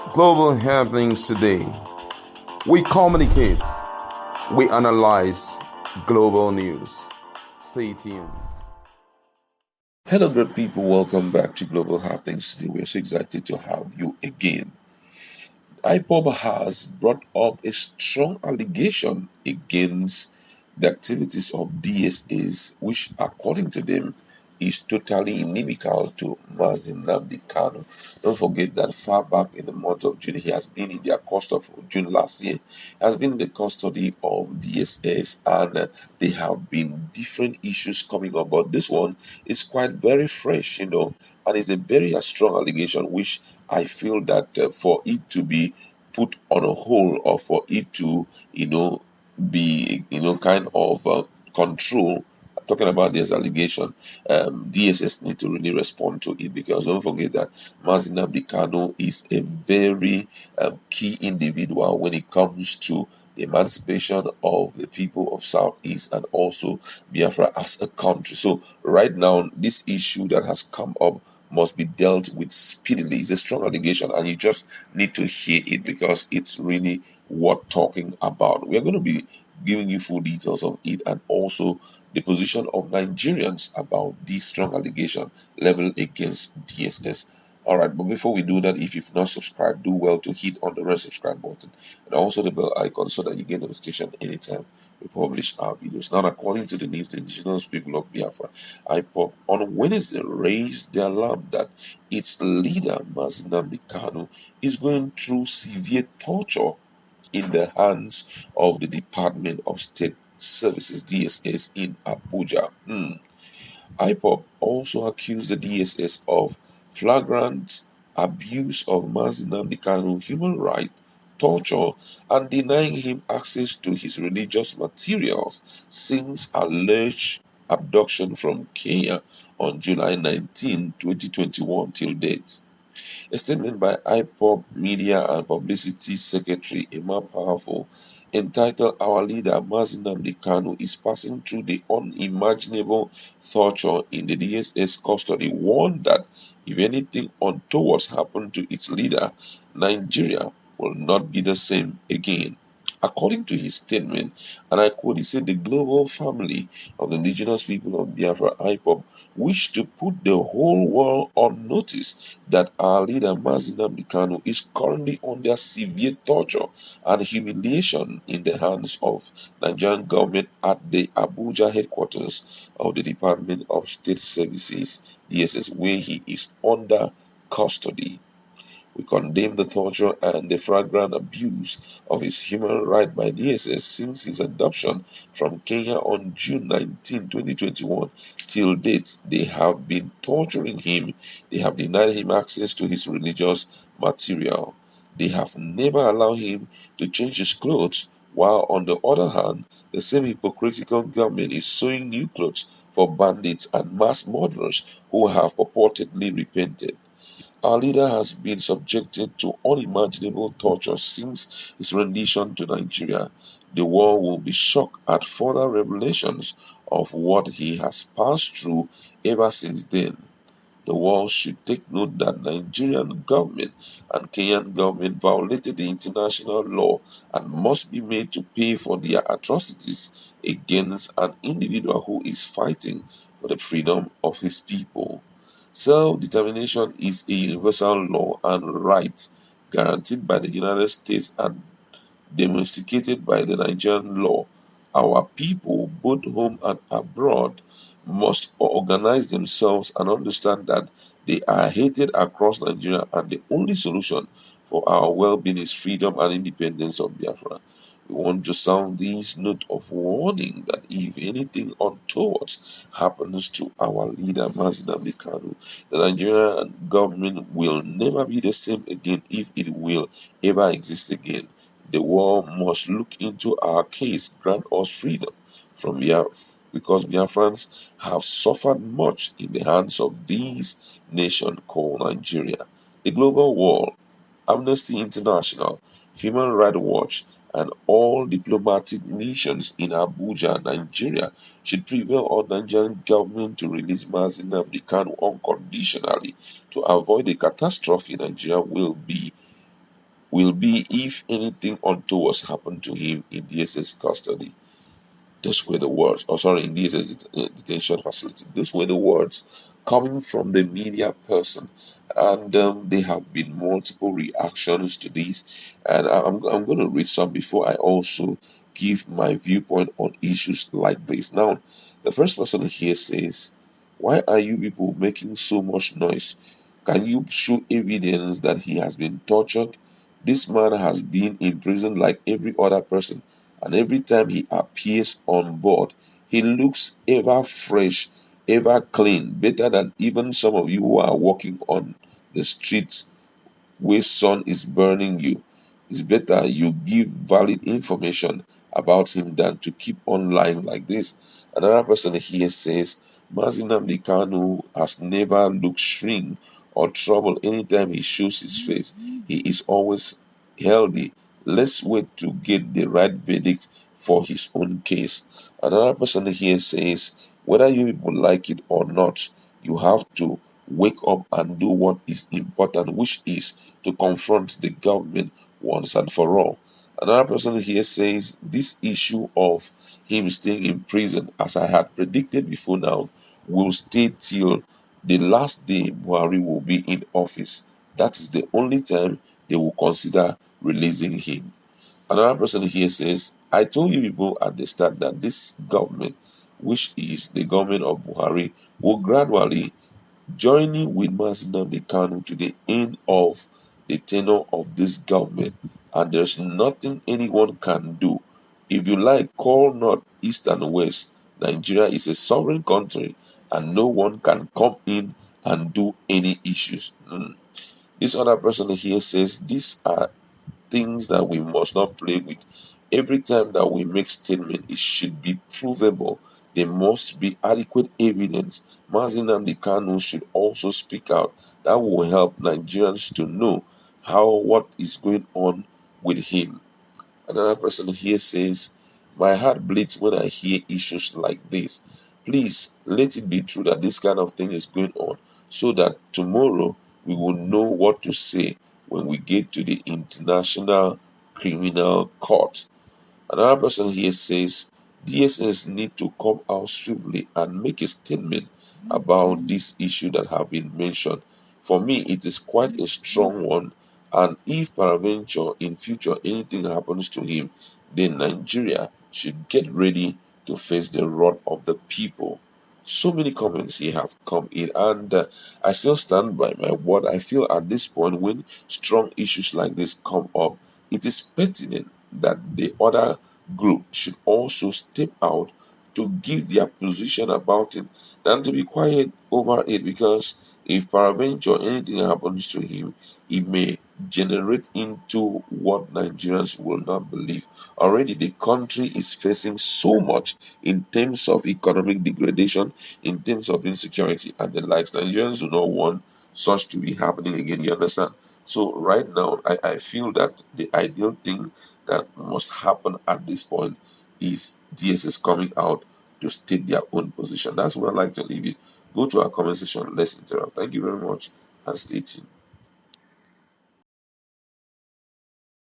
Global happenings today. We communicate, we analyze global news. Stay tuned. Hello, good people. Welcome back to Global Happenings. Today, we're so excited to have you again. IPOB has brought up a strong allegation against the activities of DSS, which, according to them, is totally inimical to Nnamdi Kanu. Don't forget that far back in the month of June, he has been in their custody of June last year, has been in the custody of DSS, and there have been different issues coming up. But this one is quite very fresh, and it's a very strong allegation, which I feel that for it to be put on a hold or for it to, be, kind of control. Talking about this allegation, DSS need to really respond to it because don't forget that Nnamdi Kanu is a very key individual when it comes to the emancipation of the people of Southeast and also Biafra as a country. So right now, this issue that has come up must be dealt with speedily. It's a strong allegation, and you just need to hear it because it's really worth talking about. We're going to be giving you full details of it and also the position of Nigerians about this strong allegation leveled against DSS. All right, but before we do that, if you've not subscribed, do well to hit on the red subscribe button and also the bell icon so that you get notification anytime we publish our videos. Now, according to the news, the indigenous people of Biafra, IPOB, on Wednesday raised the alarm that its leader, Nnamdi Kanu, is going through severe torture in the hands of the Department of State Services (DSS) in Abuja. IPOB also accused the DSS of flagrant abuse of Nnamdi Kanu human rights, torture, and denying him access to his religious materials since alleged abduction from Kenya on July 19, 2021 till date. A statement by IPOB Media and Publicity Secretary Emma Powerful entitled Our Leader Nnamdi Kanu is passing through the unimaginable torture in the DSS custody warned that if anything untoward happened to its leader, Nigeria will not be the same again. According to his statement, and I quote, he said, the global family of the indigenous people of Biafra, IPOB, wish to put the whole world on notice that our leader, Nnamdi Kanu, is currently under severe torture and humiliation in the hands of Nigerian government at the Abuja headquarters of the Department of State Services, DSS, where he is under custody. We condemn the torture and the flagrant abuse of his human rights by DSS since his adoption from Kenya on June 19, 2021 till date. They have been torturing him. They have denied him access to his religious material. They have never allowed him to change his clothes, while on the other hand, the same hypocritical government is sewing new clothes for bandits and mass murderers who have purportedly repented. Our leader has been subjected to unimaginable torture since his rendition to Nigeria. The world will be shocked at further revelations of what he has passed through ever since then. The world should take note that Nigerian government and Kenyan government violated the international law and must be made to pay for their atrocities against an individual who is fighting for the freedom of his people. Self-determination is a universal law and right guaranteed by the United States and domesticated by the Nigerian law. Our people, both home and abroad, must organize themselves and understand that they are hated across Nigeria and the only solution for our well-being is freedom and independence of Biafra. We want to sound this note of warning that if anything untoward happens to our leader, Nnamdi Kanu, the Nigerian government will never be the same again if it will ever exist again. The world must look into our case, grant us freedom from because Biafrans have suffered much in the hands of this nation called Nigeria. The global world, Amnesty International, Human Rights Watch, and all diplomatic missions in Abuja, Nigeria, should prevail on Nigerian government to release Nnamdi Kanu unconditionally to avoid the catastrophe Nigeria will be will be if anything untoward happened to him in DSS custody. Those were the words, oh sorry, in DSS detention facility. Those were the words coming from the media person, and there have been multiple reactions to this, and I'm going to read some before I also give my viewpoint on issues like this. Now, the first person here says, "Why are you people making so much noise? Can you show evidence that he has been tortured? This man has been in prison like every other person, and every time he appears on board, he looks ever fresh, ever clean, better than even some of you who are walking on the streets where sun is burning you. It's better you give valid information about him than to keep on lying like this." Another person here says, "Nnamdi Kanu has never looked shrink or trouble anytime he shows his face. He is always healthy. Let's wait to get the right verdict for his own case." Another person here says, "Whether you people like it or not, you have to wake up and do what is important, which is to confront the government once and for all." Another person here says, "This issue of him staying in prison, as I had predicted before now, will stay till the last day Buhari will be in office. That is the only time they will consider releasing him." Another person here says, "I told you people at the start that this government, which is the government of Buhari, will gradually joining with Nnamdi Kanu to the end of the tenure of this government, and there's nothing anyone can do. If you like, call North, East, and West. Nigeria is a sovereign country, and no one can come in and do any issues." This other person here says, "These are things that we must not play with. Every time that we make statement, it should be provable. There must be adequate evidence. Nnamdi Kanu should also speak out. That will help Nigerians to know what is going on with him." Another person here says, "My heart bleeds when I hear issues like this. Please let it be true that this kind of thing is going on, so that tomorrow we will know what to say when we get to the International Criminal Court." Another person here says, "DSS need to come out swiftly and make a statement about this issue that have been mentioned. For me, it is quite a strong one, and if peradventure in future anything happens to him, then Nigeria should get ready to face the wrath of the people." So many comments here have come in, and I still stand by my word. I feel at this point, when strong issues like this come up, it is pertinent that the other group should also step out to give their position about it than to be quiet over it, because if peradventure anything happens to him, it may generate into what Nigerians will not believe. Already the country is facing so much in terms of economic degradation, in terms of insecurity and the likes. Nigerians do not want such to be happening again, you understand? So right now, I feel that the ideal thing that must happen at this point is DSS coming out to state their own position. That's where I'd like to leave it. Go to our comment section. Let's interact. Thank you very much and stay tuned.